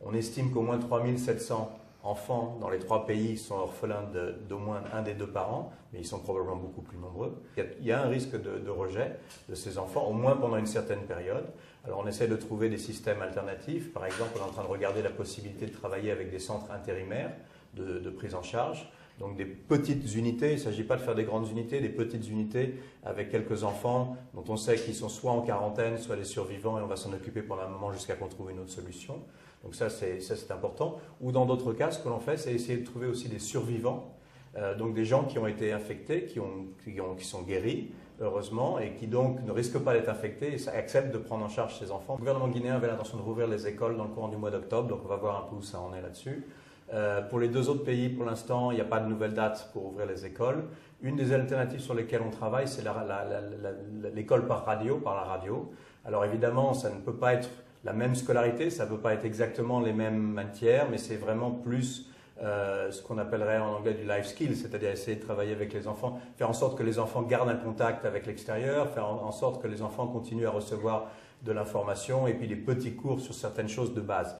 On estime qu'au moins 3700 enfants dans les 3 pays sont orphelins d'au moins un des 2 parents, mais ils sont probablement beaucoup plus nombreux. Il y a un risque de rejet de ces enfants, au moins pendant une certaine période. Alors on essaie de trouver des systèmes alternatifs. Par exemple, on est en train de regarder la possibilité de travailler avec des centres intérimaires de prise en charge. Donc des petites unités, il ne s'agit pas de faire des grandes unités, des petites unités avec quelques enfants dont on sait qu'ils sont soit en quarantaine, soit des survivants et on va s'en occuper pendant un moment jusqu'à qu'on trouve une autre solution. Donc ça c'est important. Ou dans d'autres cas, ce que l'on fait, c'est essayer de trouver aussi des survivants, donc des gens qui ont été infectés, qui sont guéris, heureusement, et qui donc ne risquent pas d'être infectés et acceptent de prendre en charge ces enfants. Le gouvernement guinéen avait l'intention de rouvrir les écoles dans le courant du mois d'octobre, donc on va voir un peu où ça en est là-dessus. Pour les 2 autres pays, pour l'instant, il n'y a pas de nouvelle date pour ouvrir les écoles. Une des alternatives sur lesquelles on travaille, c'est l'école par la radio. Alors évidemment, ça ne peut pas être la même scolarité, ça ne peut pas être exactement les mêmes matières, mais c'est vraiment plus ce qu'on appellerait en anglais du life skill, c'est-à-dire essayer de travailler avec les enfants, faire en sorte que les enfants gardent un contact avec l'extérieur, faire en sorte que les enfants continuent à recevoir de l'information et puis des petits cours sur certaines choses de base.